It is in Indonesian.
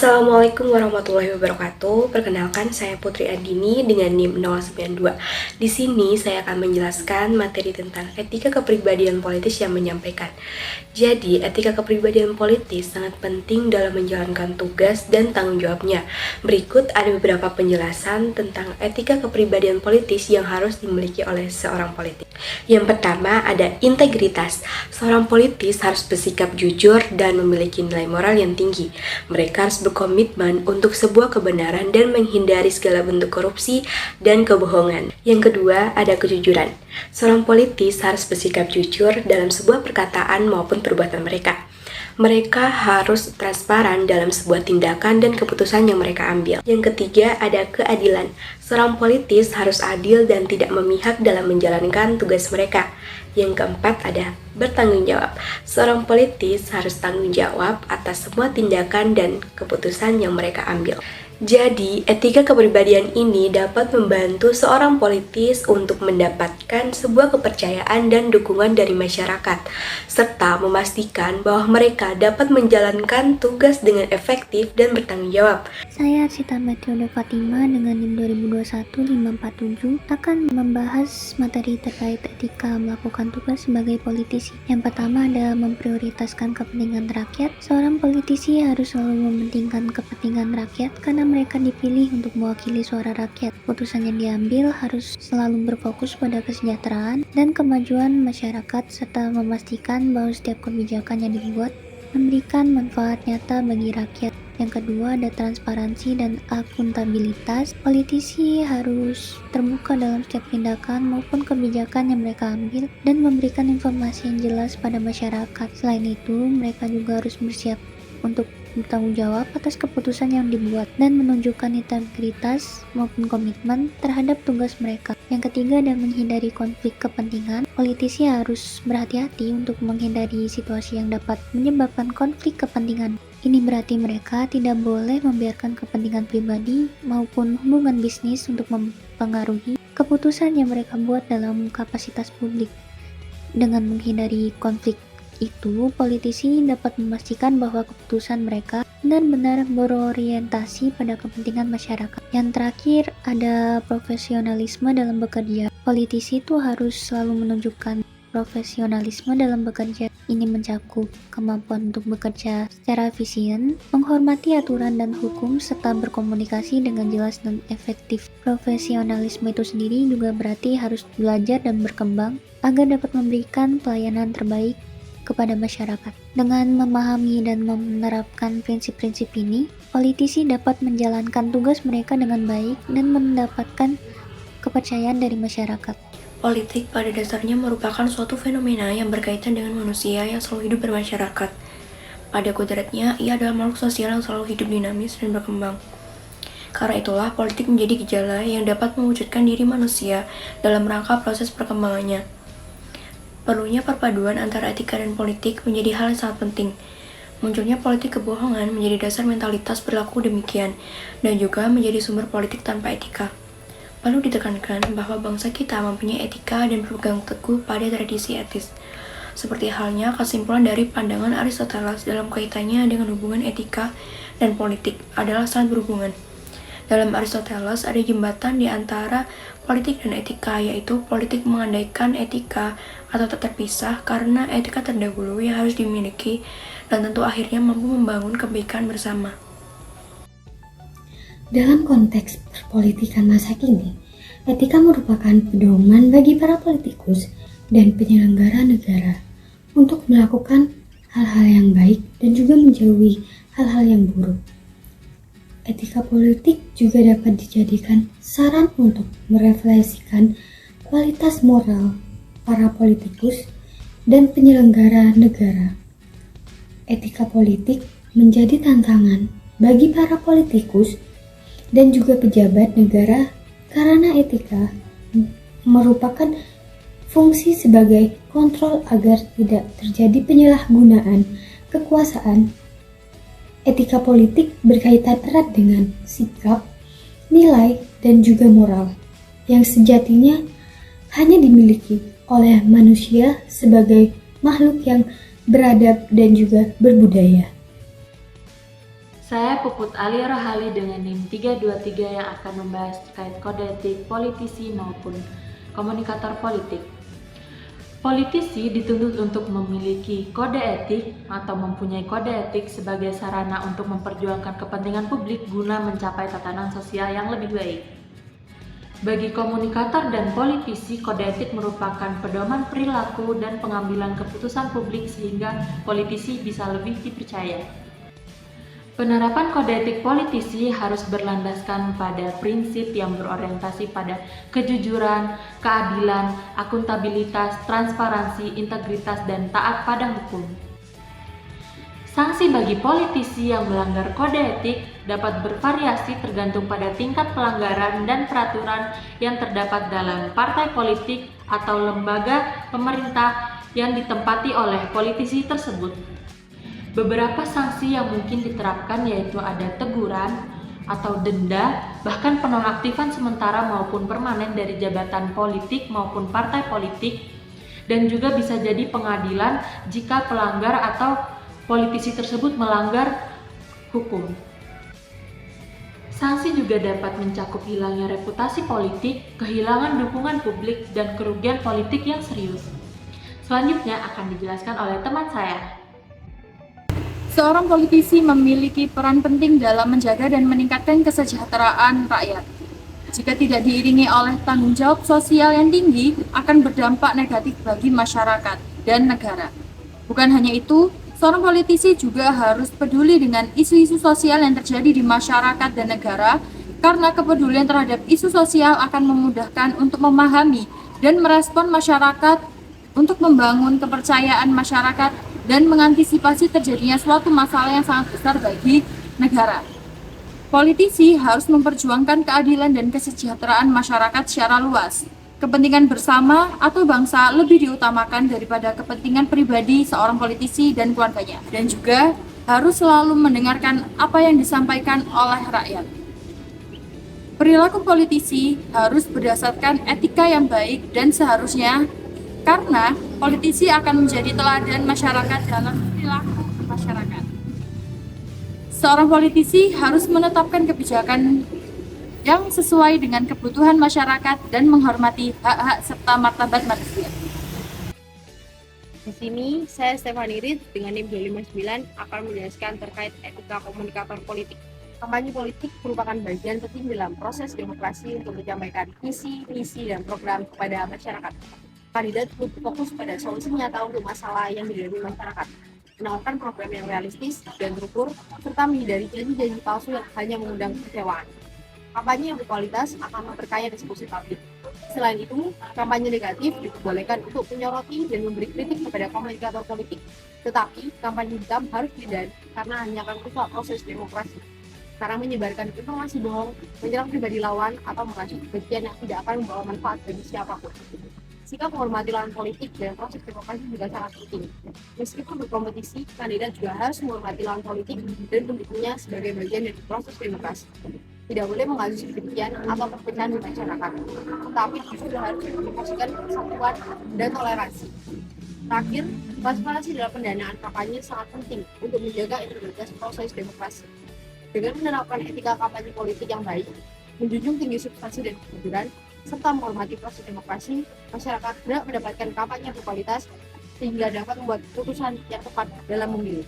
Assalamualaikum warahmatullahi wabarakatuh. Perkenalkan, saya Putri Andini dengan NIM 092. Di sini saya akan menjelaskan materi tentang etika kepribadian politis yang menyampaikan. Jadi, etika kepribadian politis sangat penting dalam menjalankan tugas dan tanggung jawabnya. Berikut ada beberapa penjelasan tentang etika kepribadian politis yang harus dimiliki oleh seorang politik. Yang pertama ada integritas. Seorang politis harus bersikap jujur dan memiliki nilai moral yang tinggi. Mereka harus berkomitmen untuk sebuah kebenaran dan menghindari segala bentuk korupsi dan kebohongan. Yang kedua, ada kejujuran. Seorang politis harus bersikap jujur dalam sebuah perkataan maupun perbuatan mereka. Mereka harus transparan dalam sebuah tindakan dan keputusan yang mereka ambil. Yang ketiga, ada keadilan. Seorang politis harus adil dan tidak memihak dalam menjalankan tugas mereka. Yang keempat, ada bertanggung jawab. Seorang politis harus tanggung jawab atas semua tindakan dan keputusan yang mereka ambil. Jadi, etika kepribadian ini dapat membantu seorang politis untuk mendapatkan sebuah kepercayaan dan dukungan dari masyarakat, serta memastikan bahwa mereka dapat menjalankan tugas dengan efektif dan bertanggung jawab. Saya Arsita Matilda Fatima dengan NIM 2021-547 akan membahas materi terkait etika melakukan tugas sebagai politisi. Yang pertama adalah memprioritaskan kepentingan rakyat. Seorang politisi harus selalu mementingkan kepentingan rakyat karena mereka dipilih untuk mewakili suara rakyat. Keputusan yang diambil harus selalu berfokus pada kesejahteraan dan kemajuan masyarakat serta memastikan bahwa setiap kebijakan yang dibuat memberikan manfaat nyata bagi rakyat. Yang kedua ada transparansi dan akuntabilitas. Politisi harus terbuka dalam setiap tindakan maupun kebijakan yang mereka ambil dan memberikan informasi yang jelas pada masyarakat. Selain itu, mereka juga harus bersiap untuk bertanggung jawab atas keputusan yang dibuat dan menunjukkan integritas maupun komitmen terhadap tugas mereka. Yang ketiga adalah menghindari konflik kepentingan. Politisi harus berhati-hati untuk menghindari situasi yang dapat menyebabkan konflik kepentingan. Ini berarti mereka tidak boleh membiarkan kepentingan pribadi maupun hubungan bisnis untuk mempengaruhi keputusan yang mereka buat dalam kapasitas publik. Dengan menghindari konflik itu, politisi dapat memastikan bahwa keputusan mereka benar-benar berorientasi pada kepentingan masyarakat. Yang terakhir, ada profesionalisme dalam bekerja. Politisi itu harus selalu menunjukkan profesionalisme dalam bekerja. Ini mencakup kemampuan untuk bekerja secara efisien, menghormati aturan dan hukum, serta berkomunikasi dengan jelas dan efektif. Profesionalisme itu sendiri juga berarti harus belajar dan berkembang agar dapat memberikan pelayanan terbaik kepada masyarakat. Dengan memahami dan menerapkan prinsip-prinsip ini, politisi dapat menjalankan tugas mereka dengan baik dan mendapatkan kepercayaan dari masyarakat. Politik pada dasarnya merupakan suatu fenomena yang berkaitan dengan manusia yang selalu hidup bermasyarakat. Pada kodratnya, ia adalah makhluk sosial yang selalu hidup dinamis dan berkembang. Karena itulah, politik menjadi gejala yang dapat mewujudkan diri manusia dalam rangka proses perkembangannya. Perlunya perpaduan antara etika dan politik menjadi hal yang sangat penting. Munculnya politik kebohongan menjadi dasar mentalitas berlaku demikian, dan juga menjadi sumber politik tanpa etika. Perlu ditekankan bahwa bangsa kita mempunyai etika dan berpegang teguh pada tradisi etis. Seperti halnya kesimpulan dari pandangan Aristoteles dalam kaitannya dengan hubungan etika dan politik adalah sangat berhubungan. Dalam Aristoteles ada jembatan di antara politik dan etika, yaitu politik mengandaikan etika atau tak terpisah karena etika terdahulu yang harus dimiliki dan tentu akhirnya mampu membangun kebaikan bersama. Dalam konteks perpolitikan masa kini, etika merupakan pedoman bagi para politikus dan penyelenggara negara untuk melakukan hal-hal yang baik dan juga menjauhi hal-hal yang buruk. Etika politik juga dapat dijadikan saran untuk merefleksikan kualitas moral para politikus dan penyelenggara negara. Etika politik menjadi tantangan bagi para politikus dan juga pejabat negara karena etika merupakan fungsi sebagai kontrol agar tidak terjadi penyalahgunaan kekuasaan. Etika politik berkaitan erat dengan sikap, nilai, dan juga moral yang sejatinya hanya dimiliki oleh manusia sebagai makhluk yang beradab dan juga berbudaya. Saya Puput Ali Rohali dengan NIM 323 yang akan membahas terkait kode etik politisi maupun komunikator politik. Politisi dituntut untuk memiliki kode etik atau mempunyai kode etik sebagai sarana untuk memperjuangkan kepentingan publik guna mencapai tatanan sosial yang lebih baik. Bagi komunikator dan politisi, kode etik merupakan pedoman perilaku dan pengambilan keputusan publik sehingga politisi bisa lebih dipercaya. Penerapan kode etik politisi harus berlandaskan pada prinsip yang berorientasi pada kejujuran, keadilan, akuntabilitas, transparansi, integritas, dan taat pada hukum. Sanksi bagi politisi yang melanggar kode etik dapat bervariasi tergantung pada tingkat pelanggaran dan peraturan yang terdapat dalam partai politik atau lembaga pemerintah yang ditempati oleh politisi tersebut. Beberapa sanksi yang mungkin diterapkan yaitu ada teguran atau denda, bahkan penonaktifan sementara maupun permanen dari jabatan politik maupun partai politik, dan juga bisa jadi pengadilan jika pelanggar atau politisi tersebut melanggar hukum. Sanksi juga dapat mencakup hilangnya reputasi politik, kehilangan dukungan publik, dan kerugian politik yang serius. Selanjutnya akan dijelaskan oleh teman saya. Seorang politisi memiliki peran penting dalam menjaga dan meningkatkan kesejahteraan rakyat. Jika tidak diiringi oleh tanggung jawab sosial yang tinggi, akan berdampak negatif bagi masyarakat dan negara. Bukan hanya itu, seorang politisi juga harus peduli dengan isu-isu sosial yang terjadi di masyarakat dan negara, karena kepedulian terhadap isu sosial akan memudahkan untuk memahami dan merespon masyarakat untuk membangun kepercayaan masyarakat dan mengantisipasi terjadinya suatu masalah yang sangat besar bagi negara. Politisi harus memperjuangkan keadilan dan kesejahteraan masyarakat secara luas. Kepentingan bersama atau bangsa lebih diutamakan daripada kepentingan pribadi seorang politisi dan keluarganya. Dan juga harus selalu mendengarkan apa yang disampaikan oleh rakyat. Perilaku politisi harus berdasarkan etika yang baik dan seharusnya, karena politisi akan menjadi teladan masyarakat dalam perilaku masyarakat. Seorang politisi harus menetapkan kebijakan yang sesuai dengan kebutuhan masyarakat dan menghormati hak-hak serta martabat manusia. Di sini, saya Stefani Rid dengan NIM 259 akan menjelaskan terkait etika komunikator politik. Kampanye politik merupakan bagian penting dalam proses demokrasi untuk menyampaikan visi, misi, dan program kepada masyarakat. Kandidat perlu fokus pada solusi nyata untuk masalah yang dihadapi masyarakat, menawarkan program yang realistis dan terukur, serta menghindari janji-janji palsu yang hanya mengundang kekecewaan. Kampanye yang berkualitas akan memperkaya diskusi publik. Selain itu, kampanye negatif diperbolehkan untuk menyoroti dan memberi kritik kepada komunikator politik. Tetapi, kampanye hitam harus dihindari karena hanya akan merusak proses demokrasi. Karena menyebarkan informasi bohong, menyerang pribadi lawan, atau meracun kebencian yang tidak akan membawa manfaat bagi siapapun. Sikap menghormati lawan politik dan proses demokrasi juga sangat penting. Meskipun berkompetisi, kandidat juga harus menghormati lawan politik dan pendukungnya sebagai bagian dari proses demokrasi. Tidak boleh mengajukan kebencian atau perpecahan di masyarakat, tapi juga harus mempromosikan persatuan dan toleransi. Terakhir, transparansi dalam pendanaan kampanye sangat penting untuk menjaga integritas proses demokrasi. Dengan menerapkan etika kampanye politik yang baik, menjunjung tinggi substansi dan kejujuran, serta menghormati proses demokrasi, masyarakat berhak mendapatkan kampanye berkualitas sehingga dapat membuat keputusan yang tepat dalam memilih.